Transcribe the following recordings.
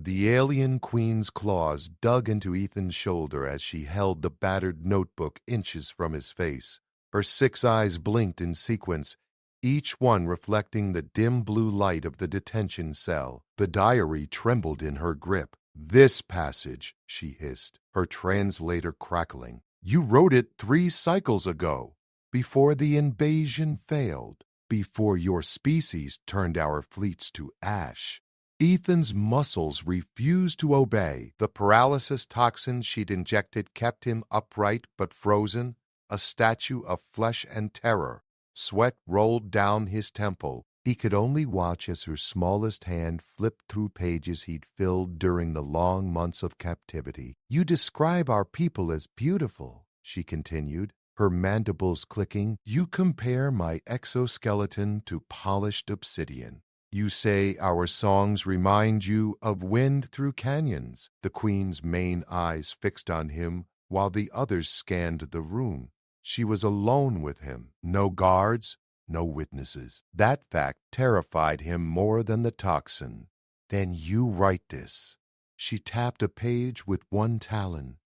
The alien queen's claws dug into Ethan's shoulder as she held the battered notebook inches from his face. Her 6 eyes blinked in sequence, each one reflecting the dim blue light of the detention cell. The diary trembled in her grip. "This passage," she hissed, her translator crackling. "You wrote it 3 cycles ago, before the invasion failed, before your species turned our fleets to ash." Ethan's muscles refused to obey. The paralysis toxin she'd injected kept him upright but frozen, a statue of flesh and terror. Sweat rolled down his temple. He could only watch as her smallest hand flipped through pages he'd filled during the long months of captivity. "You describe our people as beautiful," she continued, her mandibles clicking. "You compare my exoskeleton to polished obsidian. You say our songs remind you of wind through canyons." The queen's main eyes fixed on him while the others scanned the room. She was alone with him. No guards, no witnesses. That fact terrified him more than the toxin. "Then you write this." She tapped a page with one talon.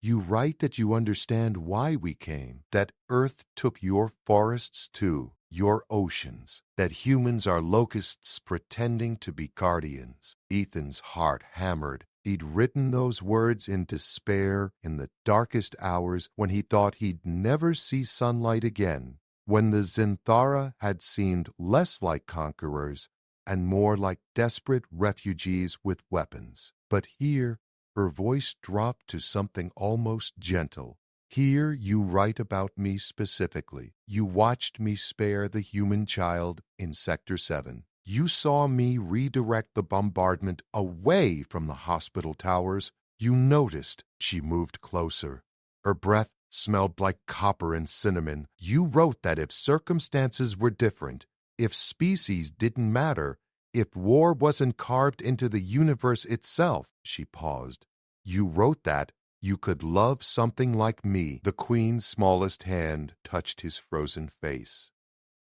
"You write that you understand why we came, that Earth took your forests too, your oceans, that humans are locusts pretending to be guardians." Ethan's heart hammered. He'd written those words in despair in the darkest hours when he thought he'd never see sunlight again, when the Zinthara had seemed less like conquerors and more like desperate refugees with weapons. But here, her voice dropped to something almost gentle. "Here you write about me specifically. You watched me spare the human child in Sector 7. You saw me redirect the bombardment away from the hospital towers. You noticed." She moved closer. Her breath smelled like copper and cinnamon. "You wrote that if circumstances were different, if species didn't matter, if war wasn't carved into the universe itself," she paused. "You wrote that you could love something like me." The queen's smallest hand touched his frozen face.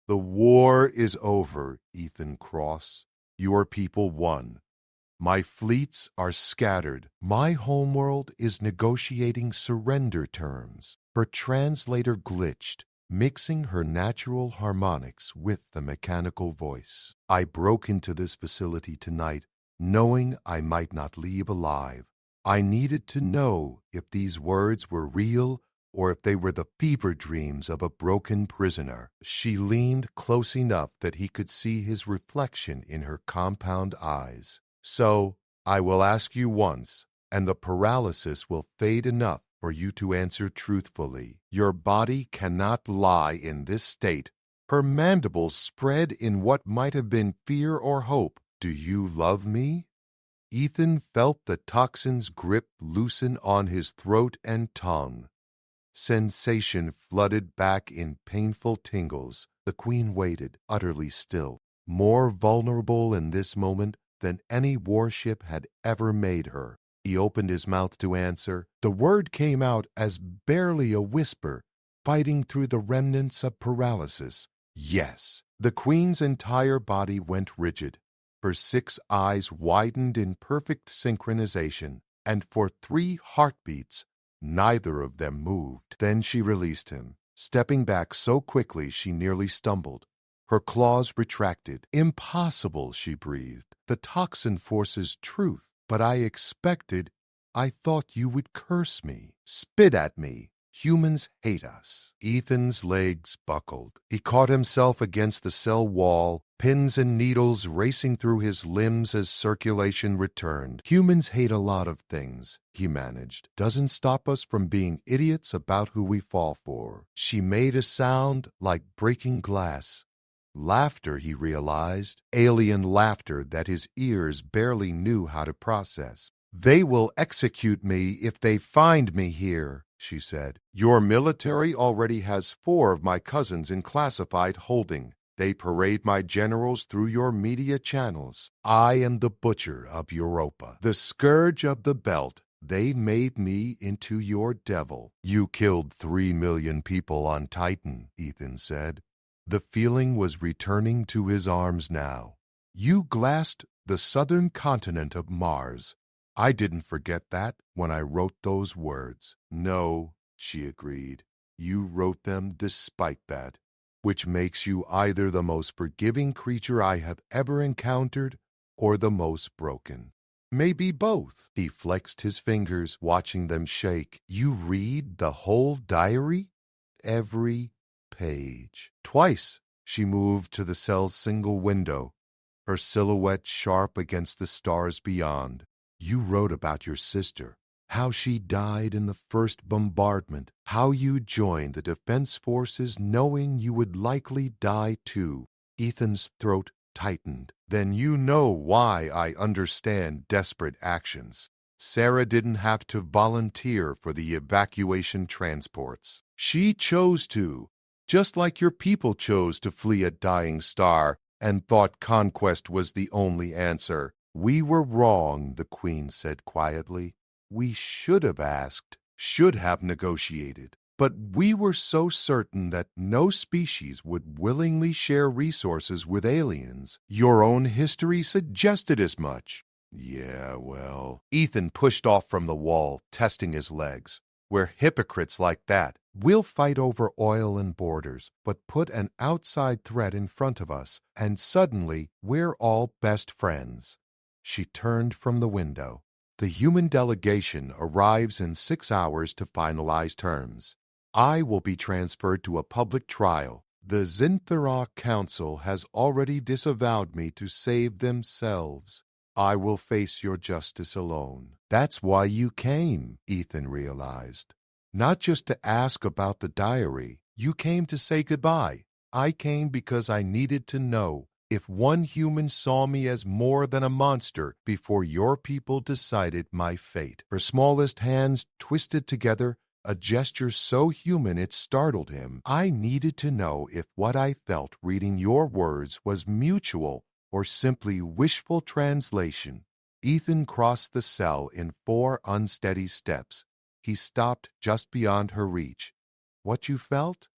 "The war is over, Ethan Cross. Your people won. My fleets are scattered. My homeworld is negotiating surrender terms." Her translator glitched, mixing her natural harmonics with the mechanical voice. "I broke into this facility tonight, knowing I might not leave alive. I needed to know if these words were real or if they were the fever dreams of a broken prisoner." She leaned close enough that he could see his reflection in her compound eyes. "So, I will ask you once, and the paralysis will fade enough for you to answer truthfully. Your body cannot lie in this state." Her mandibles spread in what might have been fear or hope. "Do you love me?" Ethan felt the toxin's grip loosen on his throat and tongue. Sensation flooded back in painful tingles. The queen waited, utterly still, more vulnerable in this moment than any warship had ever made her. He opened his mouth to answer. The word came out as barely a whisper, fighting through the remnants of paralysis. "Yes." The queen's entire body went rigid. Her 6 eyes widened in perfect synchronization, and for 3 heartbeats, neither of them moved. Then she released him, stepping back so quickly she nearly stumbled. Her claws retracted. "Impossible," she breathed. "The toxin forces truth. But I thought you would curse me, spit at me. Humans hate us." Ethan's legs buckled. He caught himself against the cell wall, pins and needles racing through his limbs as circulation returned. "Humans hate a lot of things," he managed. "Doesn't stop us from being idiots about who we fall for." She made a sound like breaking glass. Laughter, he realized, alien laughter that his ears barely knew how to process. "They will execute me if they find me here," she said. "Your military already has 4 of my cousins in classified holding. They parade my generals through your media channels. I am the butcher of Europa, the scourge of the belt. They made me into your devil." "You killed 3 million people on Titan," Ethan said. The feeling was returning to his arms now. "You glassed the southern continent of Mars. I didn't forget that when I wrote those words. No, she agreed. You wrote them despite that, which makes you either the most forgiving creature I have ever encountered or the most broken. Maybe both. He flexed his fingers, watching them shake. You read the whole diary? Every page. Twice she moved to the cell's single window, her silhouette sharp against the stars beyond. You wrote about your sister, how she died in the first bombardment, how you joined the defense forces knowing you would likely die too. Ethan's throat tightened. Then you know why I understand desperate actions. Sarah didn't have to volunteer for the evacuation transports. She chose to, just like your people chose to flee a dying star and thought conquest was the only answer. We were wrong, the Queen said quietly. We should have asked, should have negotiated. But we were so certain that no species would willingly share resources with aliens. Your own history suggested as much. Yeah, well. Ethan pushed off from the wall, testing his legs. We're hypocrites like that. We'll fight over oil and borders, but put an outside threat in front of us, and suddenly we're all best friends. She turned from the window. The human delegation arrives in 6 hours to finalize terms. I will be transferred to a public trial. The Zinthara Council has already disavowed me to save themselves. I will face your justice alone. That's why you came, Ethan realized. Not just to ask about the diary. You came to say goodbye. I came because I needed to know if one human saw me as more than a monster before your people decided my fate. Her smallest hands twisted together, a gesture so human it startled him. I needed to know if what I felt reading your words was mutual or simply wishful translation. Ethan crossed the cell in 4 unsteady steps. He stopped just beyond her reach. What you felt?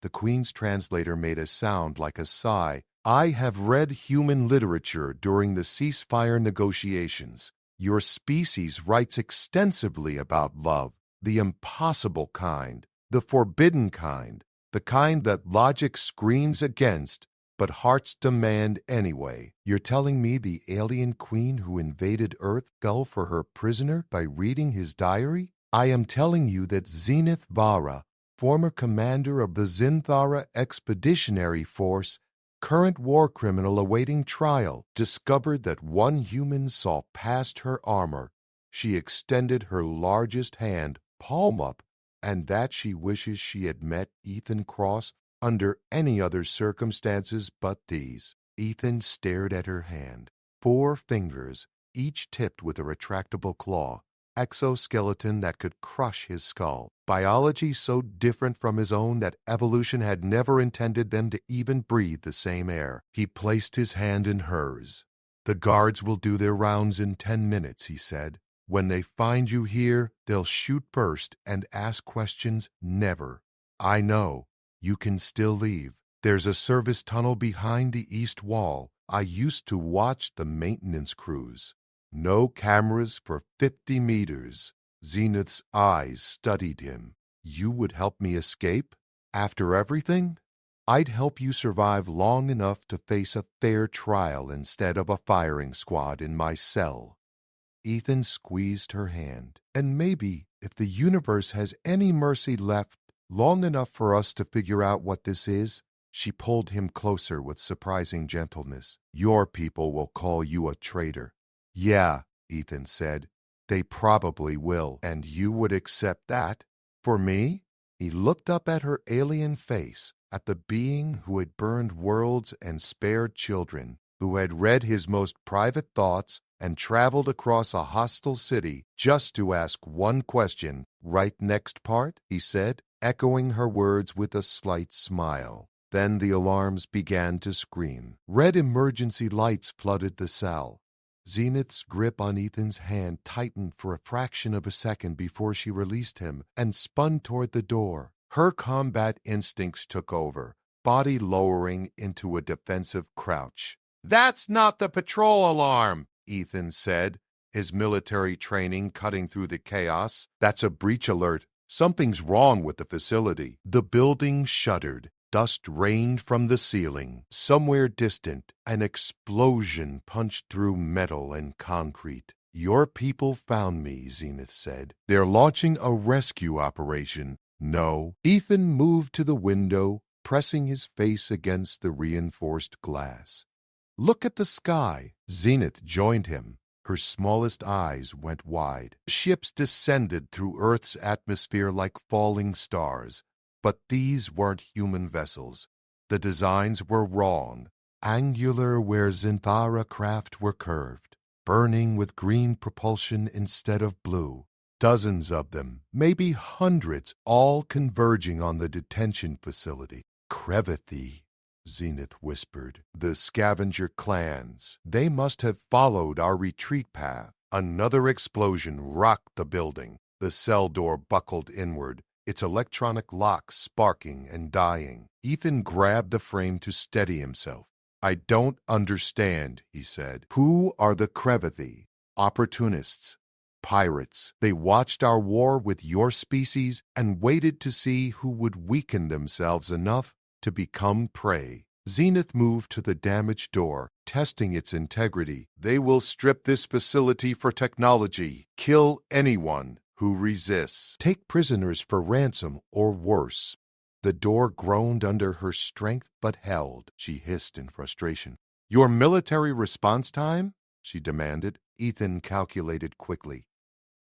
The Queen's translator made a sound like a sigh. I have read human literature during the ceasefire negotiations. Your species writes extensively about love, the impossible kind, the forbidden kind, the kind that logic screams against, but hearts demand anyway. You're telling me the alien queen who invaded Earth fell for her prisoner by reading his diary? I am telling you that Zenith Vara, former commander of the Zinthara Expeditionary Force, current war criminal awaiting trial, discovered that one human saw past her armor. She extended her largest hand, palm up, and that she wishes she had met Ethan Cross under any other circumstances but these. Ethan stared at her hand. 4 fingers, each tipped with a retractable claw. Exoskeleton that could crush his skull. Biology so different from his own that evolution had never intended them to even breathe the same air. He placed his hand in hers. The guards will do their rounds in 10 minutes, he said. When they find you here, they'll shoot first and ask questions never. I know. You can still leave. There's a service tunnel behind the east wall. I used to watch the maintenance crews. No cameras for 50 meters. Zenith's eyes studied him. You would help me escape? After everything? I'd help you survive long enough to face a fair trial instead of a firing squad in my cell. Ethan squeezed her hand. And maybe, if the universe has any mercy left, long enough for us to figure out what this is, she pulled him closer with surprising gentleness. Your people will call you a traitor. Yeah, Ethan said. They probably will. And you would accept that? For me? He looked up at her alien face, at the being who had burned worlds and spared children, who had read his most private thoughts and traveled across a hostile city just to ask one question. Right next part, he said, echoing her words with a slight smile. Then the alarms began to scream. Red emergency lights flooded the cell. Zenith's grip on Ethan's hand tightened for a fraction of a second before she released him and spun toward the door. Her combat instincts took over, body lowering into a defensive crouch. That's not the patrol alarm, Ethan said, his military training cutting through the chaos. That's a breach alert. Something's wrong with the facility. The building shuddered. Dust rained from the ceiling. Somewhere distant, an explosion punched through metal and concrete. Your people found me, Zenith said. They're launching a rescue operation. No. Ethan moved to the window, pressing his face against the reinforced glass. Look at the sky. Zenith joined him. Her smallest eyes went wide. Ships descended through Earth's atmosphere like falling stars. But these weren't human vessels. The designs were wrong. Angular where Zinthara craft were curved. Burning with green propulsion instead of blue. Dozens of them, maybe hundreds, all converging on the detention facility. Crevathi, Zenith whispered. The scavenger clans. They must have followed our retreat path. Another explosion rocked the building. The cell door buckled inward, its electronic lock sparking and dying. Ethan grabbed the frame to steady himself. I don't understand, he said. Who are the Crevathi? Opportunists. Pirates. They watched our war with your species and waited to see who would weaken themselves enough to become prey. Zenith moved to the damaged door, testing its integrity. They will strip this facility for technology. Kill anyone who resists. Take prisoners for ransom or worse. The door groaned under her strength but held, she hissed in frustration. Your military response time? She demanded. Ethan calculated quickly.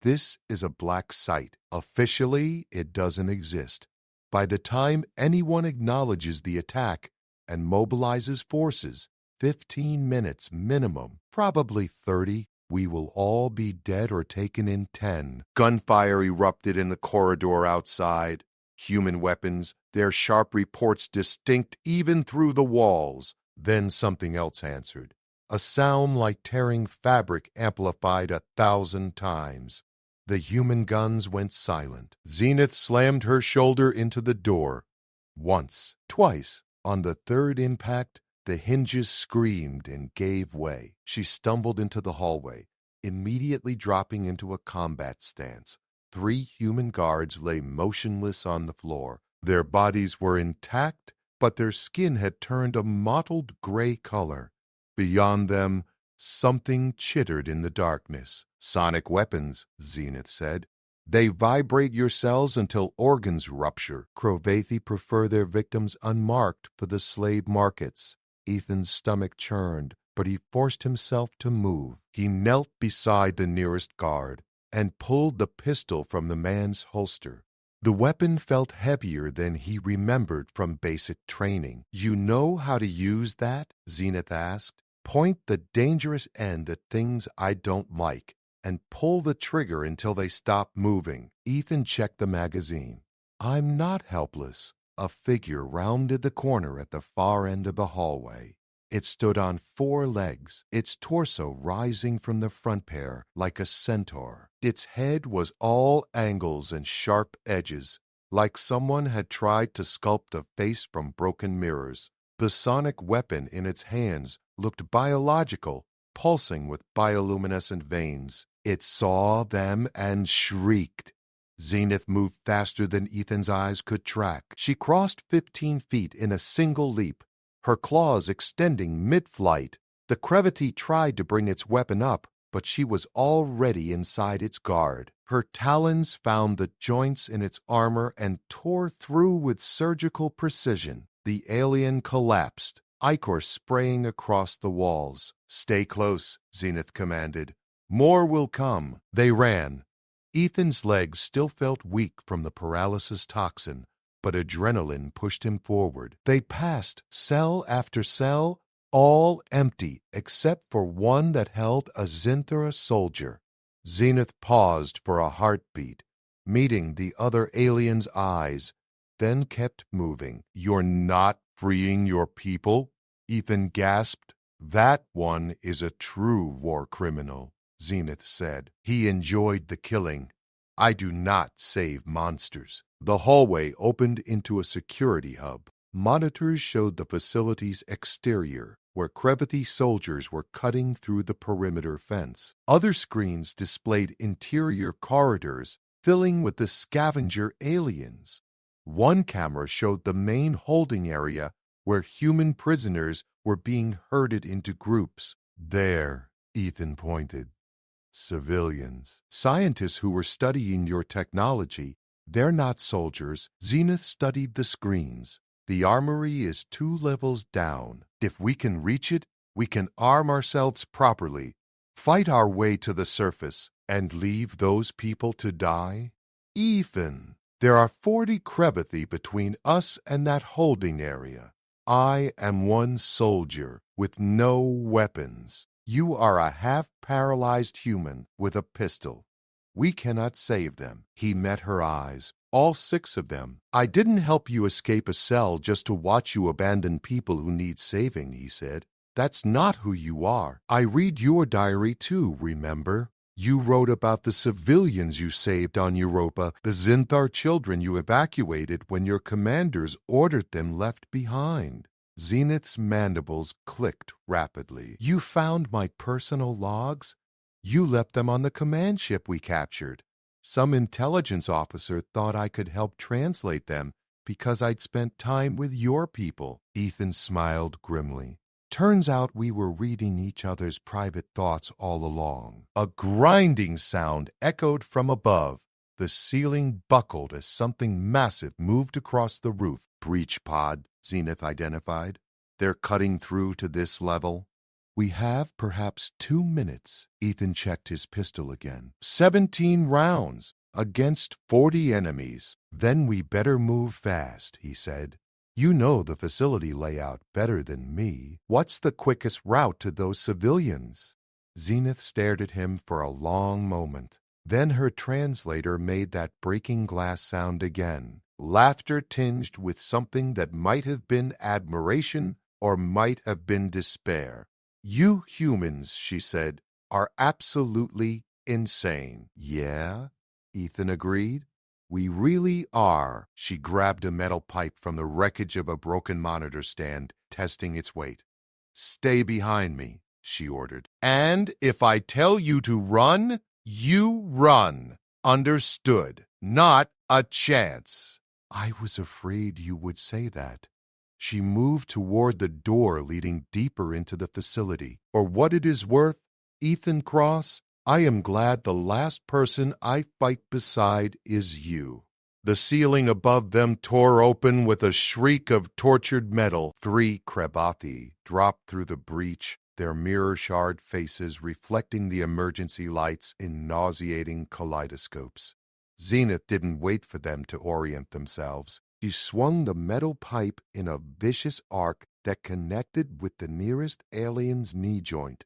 This is a black site. Officially, it doesn't exist. By the time anyone acknowledges the attack and mobilizes forces, 15 minutes minimum, probably 30, we will all be dead or taken in 10. Gunfire erupted in the corridor outside. Human weapons, their sharp reports distinct even through the walls. Then something else answered. A sound like tearing fabric amplified 1,000 times. The human guns went silent. Zenith slammed her shoulder into the door. Once, twice. On the third impact, the hinges screamed and gave way. She stumbled into the hallway, immediately dropping into a combat stance. 3 human guards lay motionless on the floor. Their bodies were intact, but their skin had turned a mottled gray color. Beyond them, something chittered in the darkness. Sonic weapons, Zenith said. They vibrate your cells until organs rupture. Crevathi prefer their victims unmarked for the slave markets. Ethan's stomach churned, but he forced himself to move. He knelt beside the nearest guard and pulled the pistol from the man's holster. The weapon felt heavier than he remembered from basic training. You know how to use that? Zenith asked. Point the dangerous end at things I don't like and pull the trigger until they stop moving. Ethan checked the magazine. I'm not helpless. A figure rounded the corner at the far end of the hallway. It stood on 4 legs, its torso rising from the front pair like a centaur. Its head was all angles and sharp edges, like someone had tried to sculpt a face from broken mirrors. The sonic weapon in its hands looked biological, pulsing with bioluminescent veins. It saw them and shrieked. Zenith moved faster than Ethan's eyes could track. She crossed 15 feet in a single leap, her claws extending mid-flight. The Crevathi tried to bring its weapon up, but she was already inside its guard. Her talons found the joints in its armor and tore through with surgical precision. The alien collapsed, ichor spraying across the walls. Stay close, Zenith commanded. More will come. They ran. Ethan's legs still felt weak from the paralysis toxin, but adrenaline pushed him forward. They passed cell after cell, all empty except for one that held a Zinthara soldier. Zenith paused for a heartbeat, meeting the other alien's eyes, then kept moving. You're not freeing your people? Ethan gasped. That one is a true war criminal, Zenith said. He enjoyed the killing. I do not save monsters. The hallway opened into a security hub. Monitors showed the facility's exterior, where Krevathi soldiers were cutting through the perimeter fence. Other screens displayed interior corridors filling with the scavenger aliens. One camera showed the main holding area where human prisoners were being herded into groups. There, Ethan pointed. Civilians. Scientists who were studying your technology. They're not soldiers. Zenith studied the screens. The armory is 2 levels down. If we can reach it, we can arm ourselves properly, fight our way to the surface, and leave those people to die? Ethan, there are 40 Krevathi between us and that holding area. I am one soldier with no weapons. You are a half-paralyzed human with a pistol. We cannot save them. He met her eyes, all 6 of them. I didn't help you escape a cell just to watch you abandon people who need saving, he said. That's not who you are. I read your diary too, remember? You wrote about the civilians you saved on Europa, the Zinthar children you evacuated when your commanders ordered them left behind. Zenith's mandibles clicked rapidly. You found my personal logs? You left them on the command ship we captured. Some intelligence officer thought I could help translate them because I'd spent time with your people. Ethan smiled grimly. Turns out we were reading each other's private thoughts all along. A grinding sound echoed from above. The ceiling buckled as something massive moved across the roof. Breach pod, Zenith identified. They're cutting through to this level. We have perhaps 2 minutes. Ethan checked his pistol again. 17 rounds against 40 enemies. Then we better move fast, he said. You know the facility layout better than me. What's the quickest route to those civilians? Zenith stared at him for a long moment. Then her translator made that breaking glass sound again. Laughter tinged with something that might have been admiration or might have been despair. You humans, she said, are absolutely insane. Yeah, Ethan agreed. We really are. She grabbed a metal pipe from the wreckage of a broken monitor stand, testing its weight. Stay behind me, she ordered. And if I tell you to run, you run. Understood. Not a chance. I was afraid you would say that. She moved toward the door leading deeper into the facility. For what it is worth, Ethan Cross, I am glad the last person I fight beside is you. The ceiling above them tore open with a shriek of tortured metal. 3 Krevathi dropped through the breach, their mirror-shard faces reflecting the emergency lights in nauseating kaleidoscopes. Zenith didn't wait for them to orient themselves. She swung the metal pipe in a vicious arc that connected with the nearest alien's knee joint.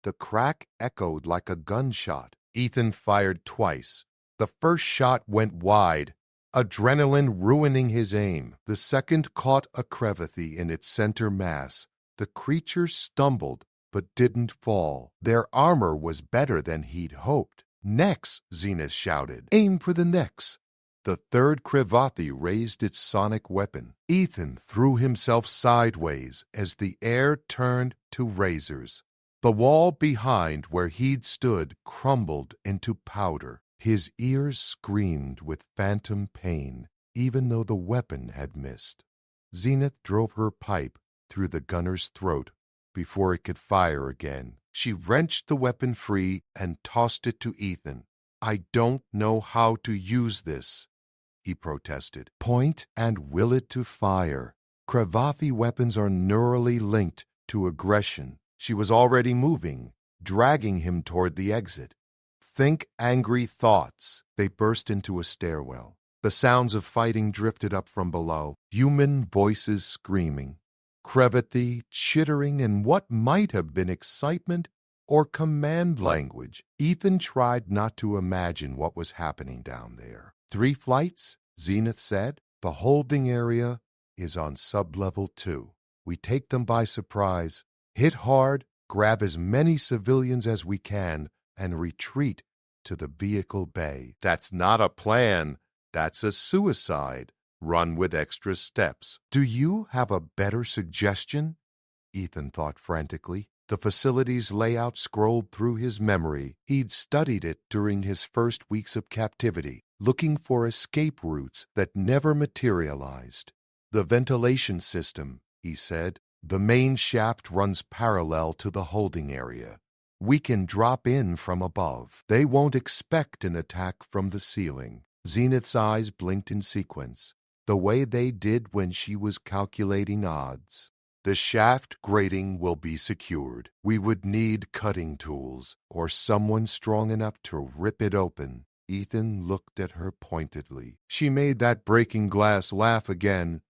The crack echoed like a gunshot. Ethan fired twice. The first shot went wide, adrenaline ruining his aim. The second caught a Krevathi in its center mass. The creature stumbled, but didn't fall. Their armor was better than he'd hoped. Necks, Zenith shouted. Aim for the necks. The third Krevathi raised its sonic weapon. Ethan threw himself sideways as the air turned to razors. The wall behind where he'd stood crumbled into powder. His ears screamed with phantom pain, even though the weapon had missed. Zenith drove her pipe through the gunner's throat before it could fire again. She wrenched the weapon free and tossed it to Ethan. I don't know how to use this, he protested. Point and will it to fire. Krevathi weapons are neurally linked to aggression. She was already moving, dragging him toward the exit. Think angry thoughts. They burst into a stairwell. The sounds of fighting drifted up from below, human voices screaming. Krevathi chittering in what might have been excitement or command language. Ethan tried not to imagine what was happening down there. 3 flights, Zenith said. The holding area is on sub-level 2. We take them by surprise, hit hard, grab as many civilians as we can, and retreat to the vehicle bay. That's not a plan. That's a suicide. Run with extra steps. Do you have a better suggestion? Ethan thought frantically. The facility's layout scrolled through his memory. He'd studied it during his first weeks of captivity, looking for escape routes that never materialized. The ventilation system, he said. The main shaft runs parallel to the holding area. We can drop in from above. They won't expect an attack from the ceiling. Zenith's eyes blinked in sequence, the way they did when she was calculating odds. The shaft grating will be secured. We would need cutting tools or someone strong enough to rip it open. Ethan looked at her pointedly. She made that breaking glass laugh again.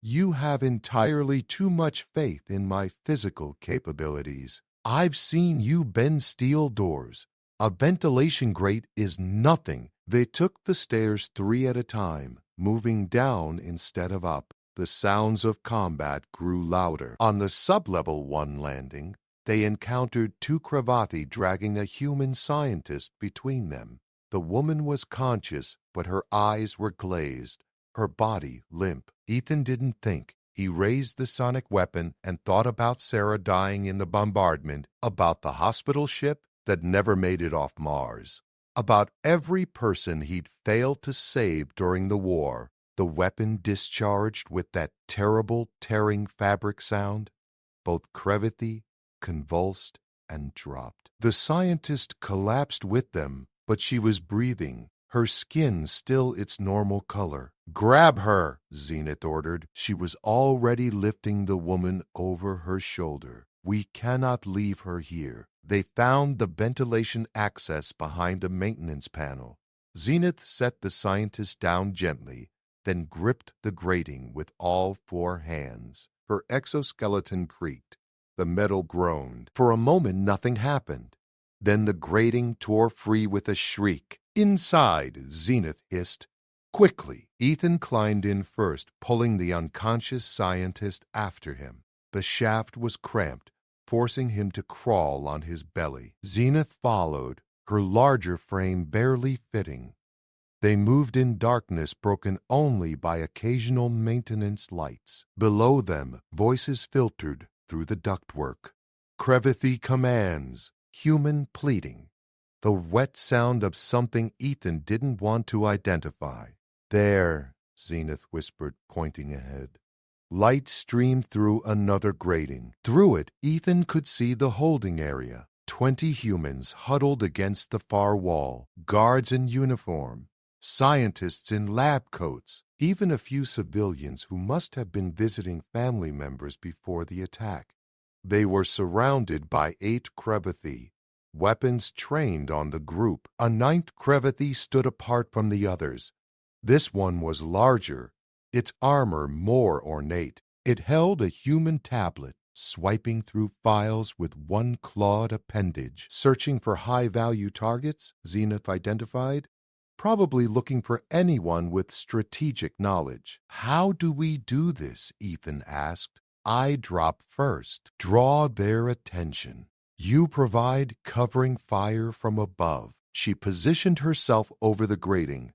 You have entirely too much faith in my physical capabilities. I've seen you bend steel doors. A ventilation grate is nothing. They took the stairs 3 at a time, moving down instead of up. The sounds of combat grew louder. On the sub-level 1 landing, they encountered 2 Cravathi dragging a human scientist between them. The woman was conscious, but her eyes were glazed, her body limp. Ethan didn't think. He raised the sonic weapon and thought about Sarah dying in the bombardment, about the hospital ship that never made it off Mars, about every person he'd failed to save during the war. The weapon discharged with that terrible tearing fabric sound. Both Cravathi convulsed and dropped. The scientist collapsed with them, but she was breathing, her skin still its normal color. Grab her, Zenith ordered. She was already lifting the woman over her shoulder. We cannot leave her here. They found the ventilation access behind a maintenance panel. Zenith set the scientist down gently, then gripped the grating with all 4 hands. Her exoskeleton creaked. The metal groaned. For a moment, nothing happened. Then the grating tore free with a shriek. Inside, Zenith hissed. Quickly, Ethan climbed in first, pulling the unconscious scientist after him. The shaft was cramped, forcing him to crawl on his belly. Zenith followed, her larger frame barely fitting. They moved in darkness broken only by occasional maintenance lights. Below them, voices filtered through the ductwork. Cravathi commands, human pleading. The wet sound of something Ethan didn't want to identify. There, Zenith whispered, pointing ahead. Light streamed through another grating. Through it, Ethan could see the holding area. 20 humans huddled against the far wall, guards in uniform, scientists in lab coats, even a few civilians who must have been visiting family members before the attack. They were surrounded by 8 Cravathi, weapons trained on the group. A 9th Cravathi stood apart from the others. This one was larger, its armor more ornate. It held a human tablet, swiping through files with one clawed appendage. Searching for high-value targets, Zenith identified. Probably looking for anyone with strategic knowledge. How do we do this? Ethan asked. I drop first. Draw their attention. You provide covering fire from above. She positioned herself over the grating.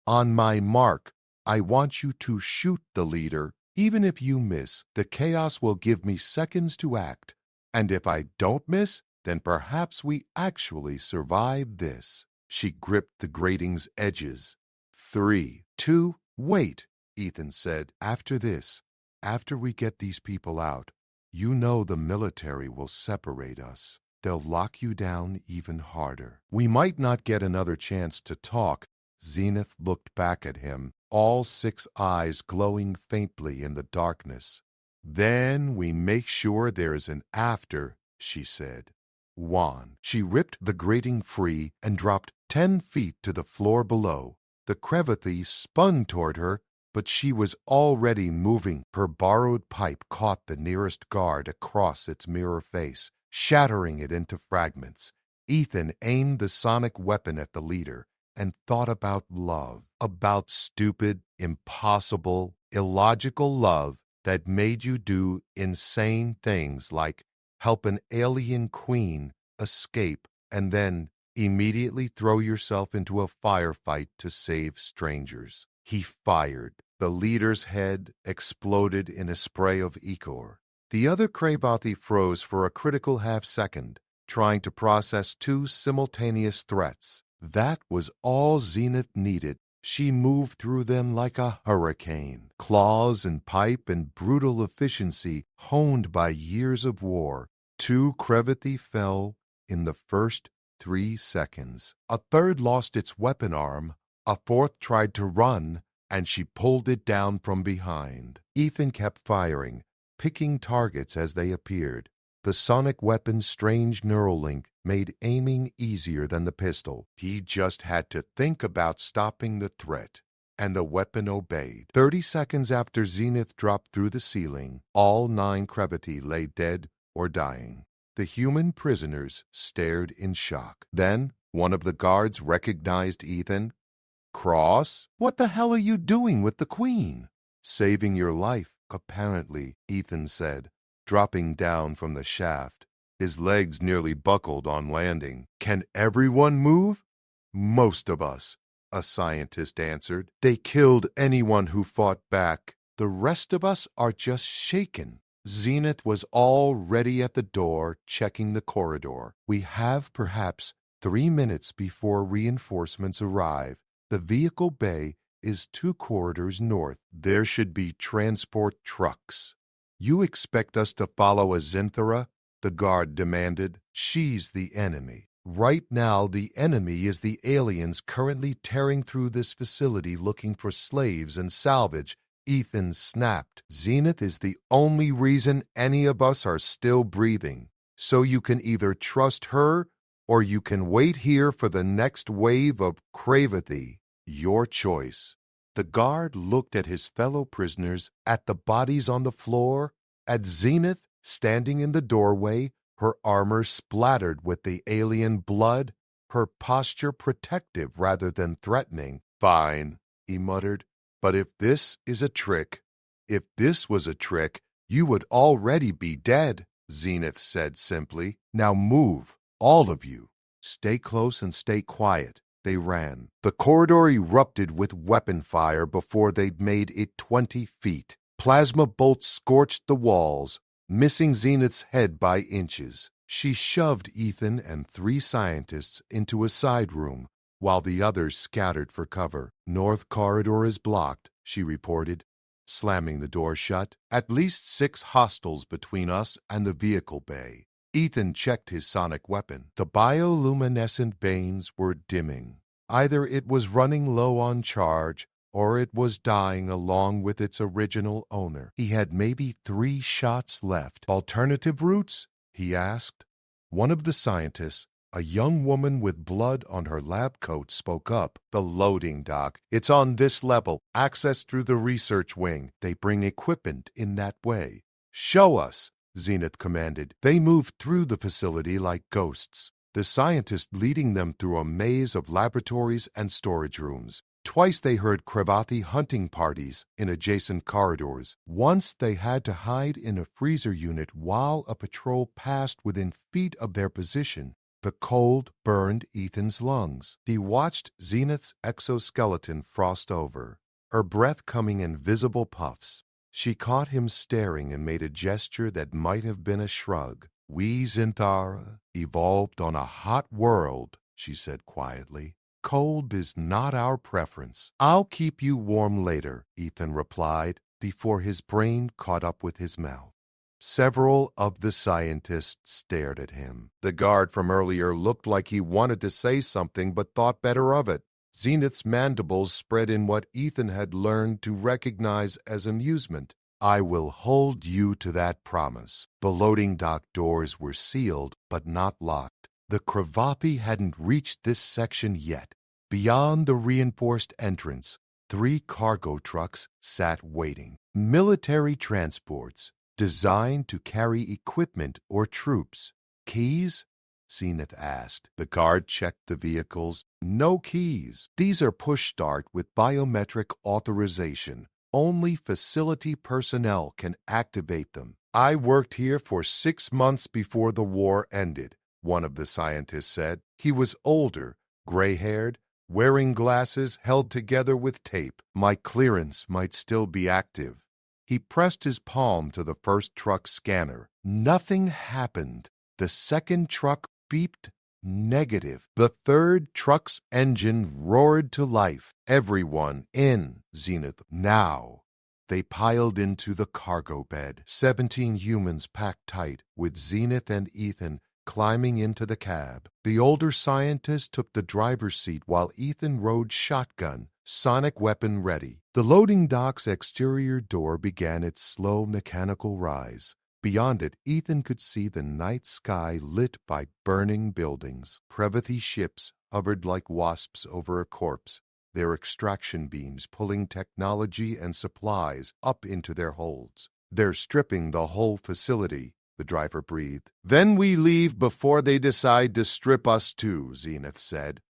On my mark, I want you to shoot the leader. Even if you miss, the chaos will give me seconds to act. And if I don't miss, then perhaps we actually survive this. She gripped the grating's edges. 3, 2, wait, Ethan said. After this, after we get these people out, you know the military will separate us. They'll lock you down even harder. We might not get another chance to talk. Zenith looked back at him, all 6 eyes glowing faintly in the darkness. Then we make sure there's an after, she said. 1. She ripped the grating free and dropped 10 feet to the floor below. The Cravathi spun toward her, but she was already moving. Her borrowed pipe caught the nearest guard across its mirror face, shattering it into fragments. Ethan aimed the sonic weapon at the leader and thought about love, about stupid, impossible, illogical love that made you do insane things like help an alien queen escape and then immediately throw yourself into a firefight to save strangers. He fired. The leader's head exploded in a spray of ichor. The other Kravathi froze for a critical half-second, trying to process two simultaneous threats. That was all Zenith needed. She moved through them like a hurricane, claws and pipe and brutal efficiency honed by years of war. Two Kravathi fell in the first 3 seconds. A third lost its weapon arm, a fourth tried to run, and she pulled it down from behind. Ethan kept firing, picking targets as they appeared. The sonic weapon's strange neural link made aiming easier than the pistol. He just had to think about stopping the threat, and the weapon obeyed. 30 seconds after Zenith dropped through the ceiling, all 9 Kravathi lay dead or dying. The human prisoners stared in shock. Then one of the guards recognized Ethan. "Cross, what the hell are you doing with the Queen?" "Saving your life, apparently," Ethan said, dropping down from the shaft. His legs nearly buckled on landing. "Can everyone move?" "Most of us," a scientist answered. "They killed anyone who fought back. The rest of us are just shaken." Zenith was already at the door, checking the corridor. "We have perhaps 3 minutes before reinforcements arrive. The vehicle bay is 2 corridors north. There should be transport trucks." "You expect us to follow a Zinthara?" the guard demanded. "She's the enemy. Right now, the enemy is the aliens currently tearing through this facility looking for slaves and salvage." Ethan snapped. "Zenith is the only reason any of us are still breathing. So you can either trust her or you can wait here for the next wave of Kravathi. Your choice." The guard looked at his fellow prisoners, at the bodies on the floor, at Zenith standing in the doorway, her armor splattered with the alien blood, her posture protective rather than threatening. "Fine," he muttered. "But if this is a trick, if this was a trick, you would already be dead," Zenith said simply. "Now move, all of you. Stay close and stay quiet." They ran. The corridor erupted with weapon fire before they'd made it 20 feet. Plasma bolts scorched the walls, missing Zenith's head by inches. She shoved Ethan and 3 scientists into a side room, while the others scattered for cover. "North corridor is blocked," she reported, slamming the door shut. "At least 6 hostiles between us and the vehicle bay." Ethan checked his sonic weapon. The bioluminescent banes were dimming. Either it was running low on charge, or it was dying along with its original owner. He had maybe 3 shots left. "Alternative routes?" he asked. One of the scientists, a young woman with blood on her lab coat, spoke up. "The loading dock. It's on this level. Access through the research wing. They bring equipment in that way." "Show us," Zenith commanded. They moved through the facility like ghosts, the scientist leading them through a maze of laboratories and storage rooms. Twice they heard Kravathi hunting parties in adjacent corridors. Once they had to hide in a freezer unit while a patrol passed within feet of their position. The cold burned Ethan's lungs. He watched Zenith's exoskeleton frost over, her breath coming in visible puffs. She caught him staring and made a gesture that might have been a shrug. "We Zinthara evolved on a hot world," she said quietly. "Cold is not our preference." "I'll keep you warm later," Ethan replied, before his brain caught up with his mouth. Several of the scientists stared at him. The guard from earlier looked like he wanted to say something but thought better of it. Zenith's mandibles spread in what Ethan had learned to recognize as amusement. "I will hold you to that promise." The loading dock doors were sealed but not locked. The Kravathi hadn't reached this section yet. Beyond the reinforced entrance, 3 cargo trucks sat waiting. Military transports designed to carry equipment or troops. "Keys?" Zenith asked. The guard checked the vehicles. "No keys. These are push-start with biometric authorization. Only facility personnel can activate them." "I worked here for 6 months before the war ended," one of the scientists said. He was older, gray-haired, wearing glasses held together with tape. "My clearance might still be active." He pressed his palm to the first truck's scanner. Nothing happened. The second truck beeped negative. The third truck's engine roared to life. Everyone in, Zenith, now. They piled into the cargo bed. 17 humans packed tight, with Zenith and Ethan climbing into the cab. The older scientist took the driver's seat while Ethan rode shotgun, sonic weapon ready. The loading dock's exterior door began its slow mechanical rise. Beyond it, Ethan could see the night sky lit by burning buildings. Crevathi ships hovered like wasps over a corpse, their extraction beams pulling technology and supplies up into their holds. "They're stripping the whole facility," the driver breathed. "Then we leave before they decide to strip us too," Zenith said.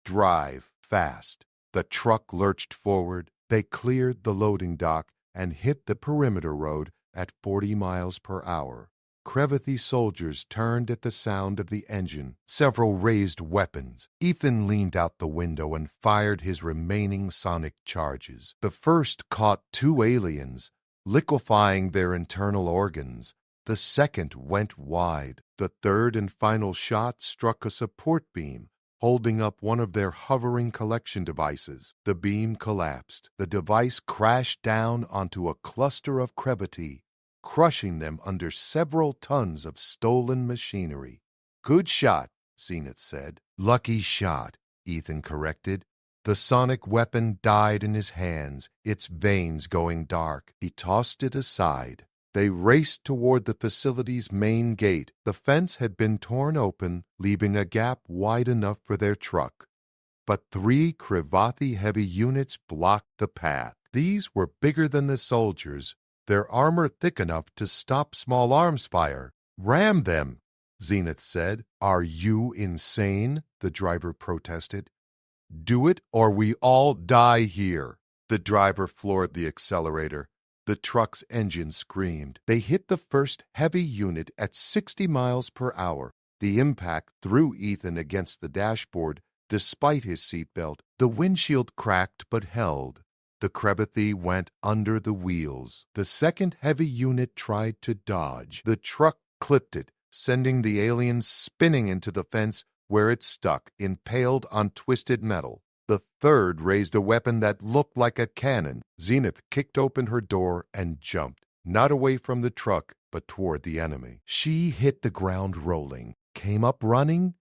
"Drive fast." The truck lurched forward. They cleared the loading dock and hit the perimeter road at 40 miles per hour. Crevathi soldiers turned at the sound of the engine, several raised weapons. Ethan leaned out the window and fired his remaining sonic charges. The first caught 2 aliens, liquefying their internal organs. The second went wide. The third and final shot struck a support beam, holding up one of their hovering collection devices. The beam collapsed. The device crashed down onto a cluster of Crevathi, crushing them under several tons of stolen machinery. "Good shot," Zenith said. "Lucky shot," Ethan corrected. The sonic weapon died in his hands, its veins going dark. He tossed it aside. They raced toward the facility's main gate. The fence had been torn open, leaving a gap wide enough for their truck. But 3 Crevathi heavy units blocked the path. These were bigger than the soldiers, their armor thick enough to stop small arms fire. "Ram them," Zenith said. "Are you insane?" the driver protested. "Do it or we all die here." The driver floored the accelerator. The truck's engine screamed. They hit the first heavy unit at 60 miles per hour. The impact threw Ethan against the dashboard despite his seatbelt. The windshield cracked but held. The Crevathi went under the wheels. The second heavy unit tried to dodge. The truck clipped it, sending the aliens spinning into the fence where it stuck, impaled on twisted metal. The third raised a weapon that looked like a cannon. Zenith kicked open her door and jumped, not away from the truck, but toward the enemy. She hit the ground rolling, came up running,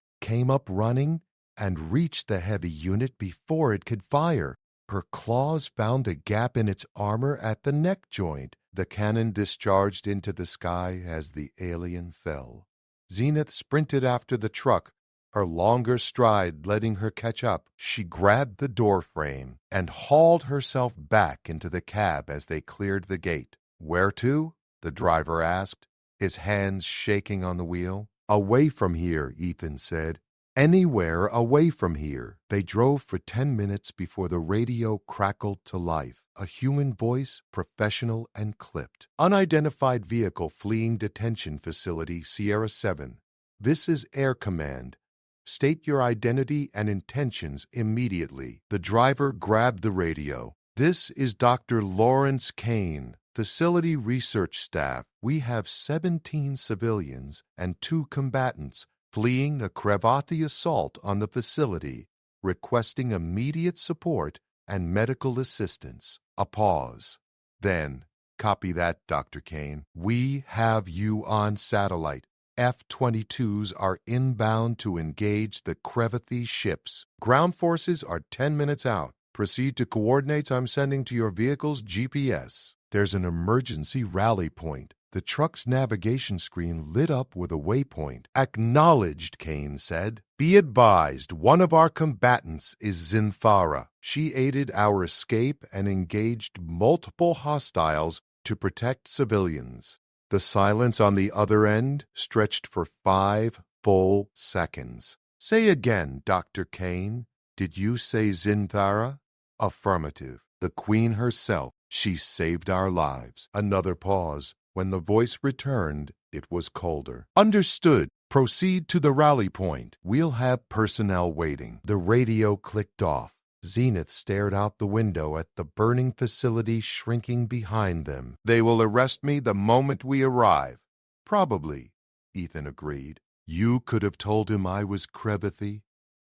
and reached the heavy unit before it could fire. Her claws found a gap in its armor at the neck joint. The cannon discharged into the sky as the alien fell. Zenith sprinted after the truck, her longer stride letting her catch up. She grabbed the door frame and hauled herself back into the cab as they cleared the gate. "Where to?" the driver asked, his hands shaking on the wheel. "Away from here," Ethan said. "Anywhere away from here." They drove for 10 minutes before the radio crackled to life. A human voice, professional and clipped. "Unidentified vehicle fleeing detention facility, Sierra 7. This is Air Command. State your identity and intentions immediately." The driver grabbed the radio. "This is Dr. Lawrence Kane, facility research staff. We have 17 civilians and 2 combatants fleeing a Crevathi assault on the facility, requesting immediate support and medical assistance." A pause. Then, "Copy that, Dr. Kane. We have you on satellite. F-22s are inbound to engage the Crevathi ships. Ground forces are 10 minutes out. Proceed to coordinates I'm sending to your vehicle's GPS. There's an emergency rally point." The truck's navigation screen lit up with a waypoint. "Acknowledged," Kane said. "Be advised, one of our combatants is Zinthara. She aided our escape and engaged multiple hostiles to protect civilians." The silence on the other end stretched for 5 full seconds. "Say again, Dr. Kane. Did you say Zinthara?" "Affirmative. The Queen herself. She saved our lives." Another pause. When the voice returned, it was colder. "Understood. Proceed to the rally point. We'll have personnel waiting." The radio clicked off. Zenith stared out the window at the burning facility shrinking behind them. They will arrest me the moment we arrive. Probably, Ethan agreed. You could have told him I was Crevathy,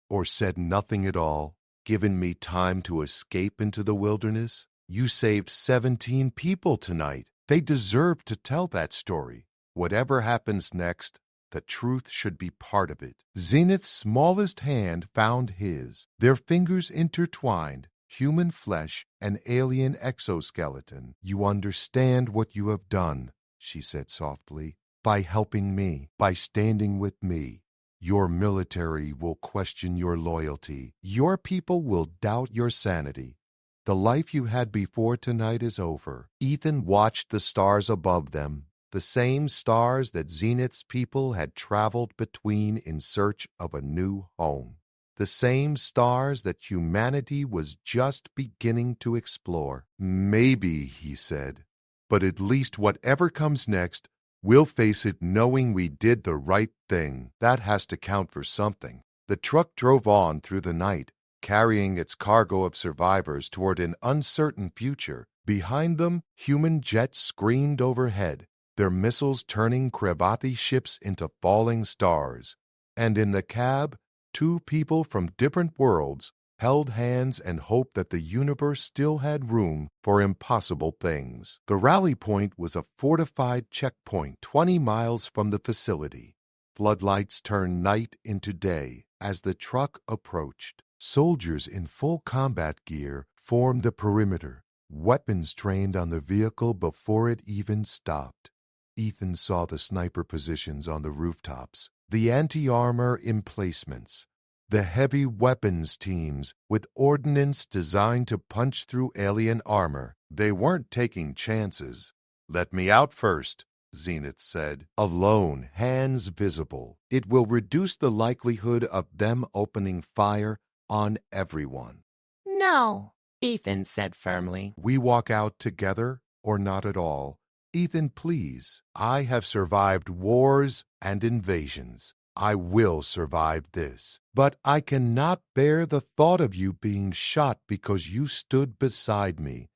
or said nothing at all, given me time to escape into the wilderness. You saved 17 people tonight. They deserve to tell that story. Whatever happens next, the truth should be part of it. Zenith's smallest hand found his. Their fingers intertwined, human flesh and alien exoskeleton. You understand what you have done, she said softly. By helping me, by standing with me. Your military will question your loyalty. Your people will doubt your sanity. The life you had before tonight is over. Ethan watched the stars above them, the same stars that Zenith's people had traveled between in search of a new home. The same stars that humanity was just beginning to explore. Maybe, he said, but at least whatever comes next, we'll face it knowing we did the right thing. That has to count for something. The truck drove on through the night, carrying its cargo of survivors toward an uncertain future. Behind them, human jets screamed overhead, their missiles turning Crevathy ships into falling stars. And in the cab, two people from different worlds held hands and hoped that the universe still had room for impossible things. The rally point was a fortified checkpoint 20 miles from the facility. Floodlights turned night into day as the truck approached. Soldiers in full combat gear formed the perimeter, weapons trained on the vehicle before it even stopped. Ethan saw the sniper positions on the rooftops, the anti-armor emplacements, the heavy weapons teams with ordnance designed to punch through alien armor. They weren't taking chances. Let me out first, Zenith said. Alone, hands visible. It will reduce the likelihood of them opening fire on everyone. No, Ethan said firmly. We walk out together or not at all. Ethan, please. I have survived wars and invasions. I will survive this. But I cannot bear the thought of you being shot because you stood beside me.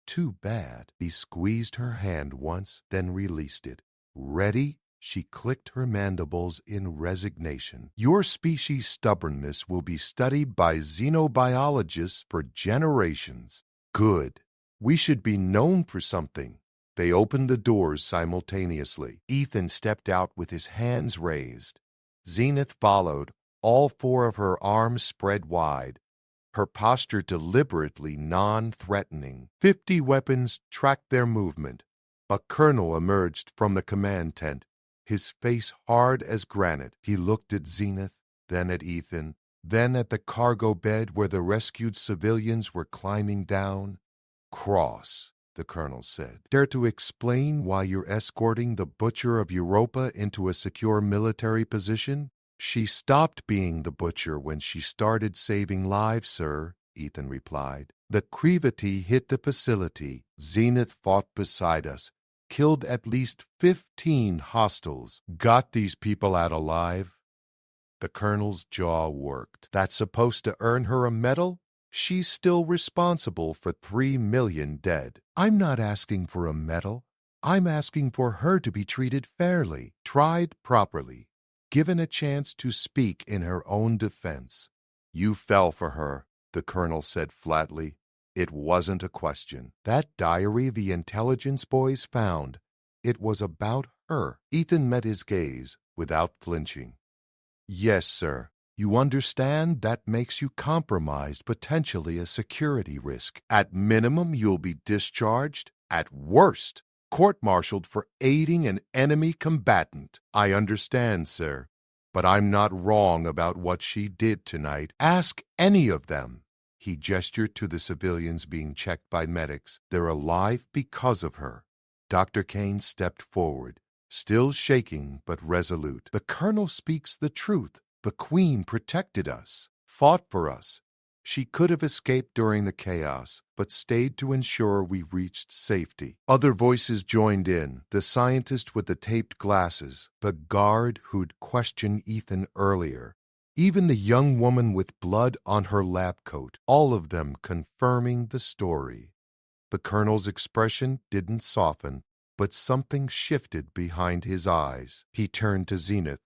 Too bad. He squeezed her hand once, then released it. Ready? She clicked her mandibles in resignation. Your species' stubbornness will be studied by xenobiologists for generations. Good. We should be known for something. They opened the doors simultaneously. Ethan stepped out with his hands raised. Zenith followed, all four of her arms spread wide, her posture deliberately non-threatening. 50 weapons tracked their movement. A colonel emerged from the command tent, his face hard as granite. He looked at Zenith, then at Ethan, then at the cargo bed where the rescued civilians were climbing down. Cross, the colonel said. Dare to explain why you're escorting the Butcher of Europa into a secure military position? She stopped being the Butcher when she started saving lives, sir, Ethan replied. The Crevathy hit the facility. Zenith fought beside us, killed at least 15 hostiles, got these people out alive. The colonel's jaw worked. That's supposed to earn her a medal? She's still responsible for 3 million dead. I'm not asking for a medal. I'm asking for her to be treated fairly, tried properly, given a chance to speak in her own defense. You fell for her, the colonel said flatly. It wasn't a question. That diary the intelligence boys found, it was about her. Ethan met his gaze without flinching. Yes, sir. You understand that makes you compromised, potentially a security risk. At minimum, you'll be discharged. At worst, court-martialed for aiding an enemy combatant. I understand, sir, but I'm not wrong about what she did tonight. Ask any of them. He gestured to the civilians being checked by medics. They're alive because of her. Dr. Kane stepped forward, still shaking but resolute. The colonel speaks the truth. The Queen protected us, fought for us. She could have escaped during the chaos, but stayed to ensure we reached safety. Other voices joined in, the scientist with the taped glasses, the guard who'd questioned Ethan earlier. even the young woman with blood on her lab coat, all of them confirming the story. The colonel's expression didn't soften, but something shifted behind his eyes. He turned to Zenith.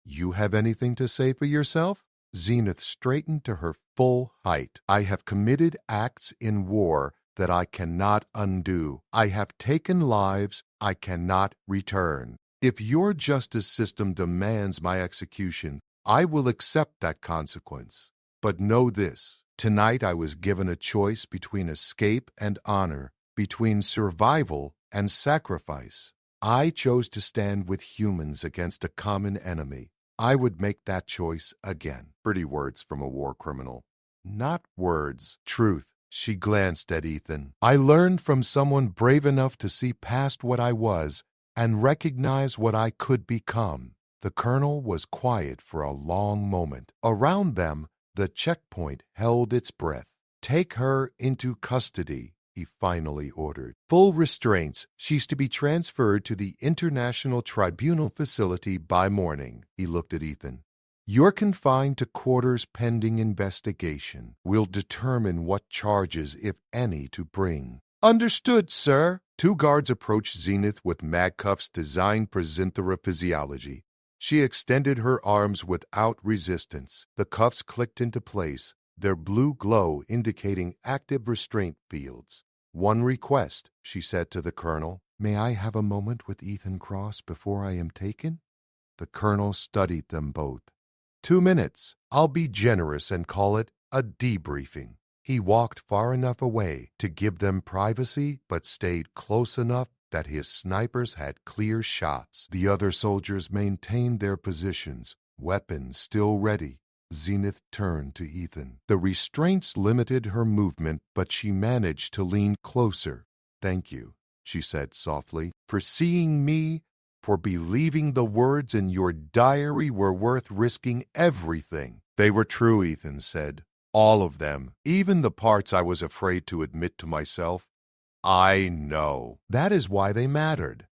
"You have anything to say for yourself?" Zenith straightened to her full height. "I have committed acts in war that I cannot undo. I have taken lives I cannot return. If your justice system demands my execution, I will accept that consequence. But know this, tonight I was given a choice between escape and honor, between survival and sacrifice. I chose to stand with humans against a common enemy. I would make that choice again." Pretty words from a war criminal. Not words, truth. She glanced at Ethan. "I learned from someone brave enough to see past what I was and recognize what I could become." The colonel was quiet for a long moment. Around them, the checkpoint held its breath. "Take her into custody," he finally ordered. "Full restraints. She's to be transferred to the International Tribunal facility by morning." He looked at Ethan. "You're confined to quarters pending investigation. We'll determine what charges, if any, to bring." "Understood, sir." Two guards approached Zenith with mag cuffs designed for Zinthera physiology. She extended her arms without resistance. The cuffs clicked into place, their blue glow indicating active restraint fields. "One request," she said to the colonel. "May I have a moment with Ethan Cross before I am taken?" The colonel studied them both. 2 minutes. I'll be generous and call it a debriefing." He walked far enough away to give them privacy, but stayed close enough that his snipers had clear shots. The other soldiers maintained their positions, weapons still ready. Zenith turned to Ethan. The restraints limited her movement, but she managed to lean closer. "Thank you," she said softly, "for seeing me, for believing the words in your diary were worth risking everything." "They were true," Ethan said. "All of them, even the parts I was afraid to admit to myself. I know. That is why they mattered."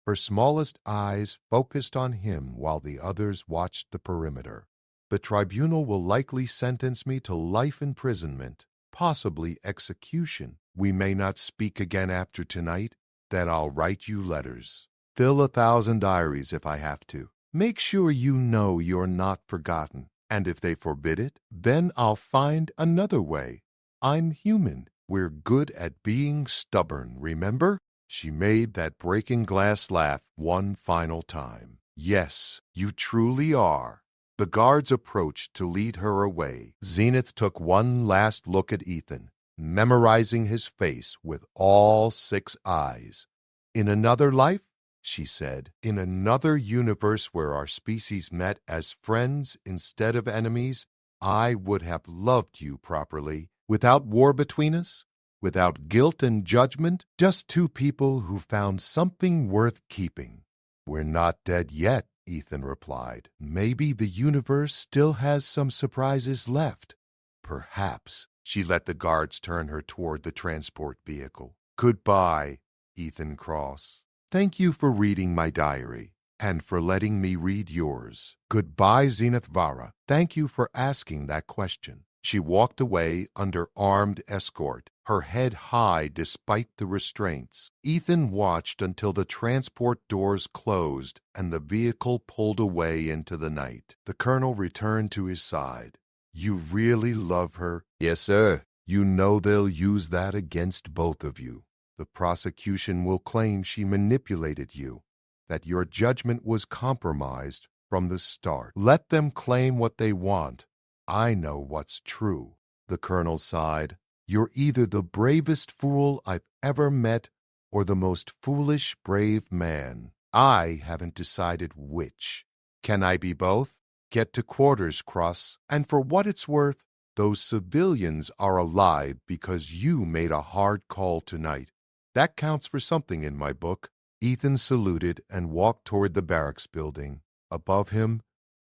Her smallest eyes focused on him while the others watched the perimeter. "The tribunal will likely sentence me to life imprisonment, possibly execution. We may not speak again after tonight. Then I'll write you letters. Fill 1,000 diaries if I have to. Make sure you know you're not forgotten. And if they forbid it, then I'll find another way. I'm human. We're good at being stubborn, remember?" She made that breaking glass laugh one final time. "Yes, you truly are." The guards approached to lead her away. Zenith took one last look at Ethan, memorizing his face with all 6 eyes. "In another life," she said, "in another universe where our species met as friends instead of enemies, I would have loved you properly, without war between us, without guilt and judgment, just 2 people who found something worth keeping." "We're not dead yet," Ethan replied. "Maybe the universe still has some surprises left." "Perhaps." She let the guards turn her toward the transport vehicle. "Goodbye, Ethan Cross. Thank you for reading my diary, and for letting me read yours. Goodbye, Zenith Vara. Thank you for asking that question." She walked away under armed escort, her head high despite the restraints. Ethan watched until the transport doors closed and the vehicle pulled away into the night. The colonel returned to his side. "You really love her?" "Yes, sir." "You know they'll use that against both of you. The prosecution will claim she manipulated you, that your judgment was compromised from the start. Let them claim what they want. I know what's true." The colonel sighed. "You're either the bravest fool I've ever met or the most foolish brave man. I haven't decided which. Can I be both? Get to quarters, Cross. And for what it's worth, those civilians are alive because you made a hard call tonight. That counts for something in my book." Ethan saluted and walked toward the barracks building. Above him,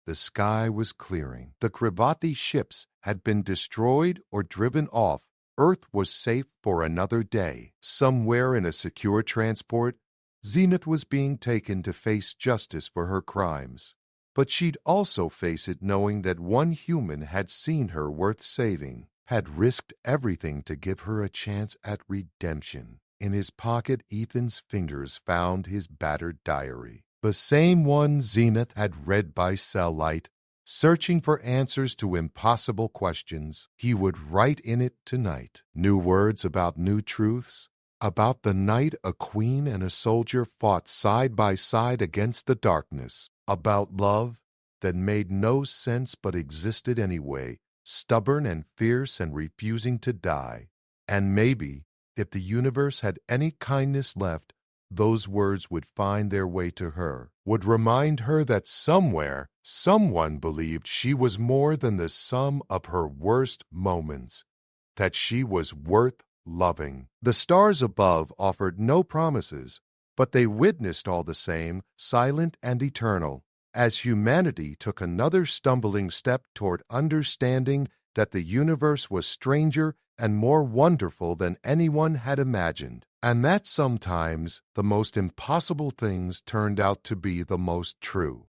the sky was clearing. The Krivati ships had been destroyed or driven off. Earth was safe for another day. Somewhere in a secure transport, Zenith was being taken to face justice for her crimes. but she'd also face it knowing that one human had seen her worth saving, had risked everything to give her a chance at redemption. In his pocket, Ethan's fingers found his battered diary, the same one Zenith had read by cell light. Searching for answers to impossible questions, he would write in it tonight. New words about new truths, about the night a queen and a soldier fought side by side against the darkness, about love that made no sense but existed anyway, stubborn and fierce and refusing to die. And maybe, if the universe had any kindness left, those words would find their way to her, would remind her that somewhere, someone believed she was more than the sum of her worst moments, that she was worth loving. The stars above offered no promises, but they witnessed all the same, silent and eternal, as humanity took another stumbling step toward understanding that the universe was stranger and more wonderful than anyone had imagined, and that sometimes the most impossible things turned out to be the most true.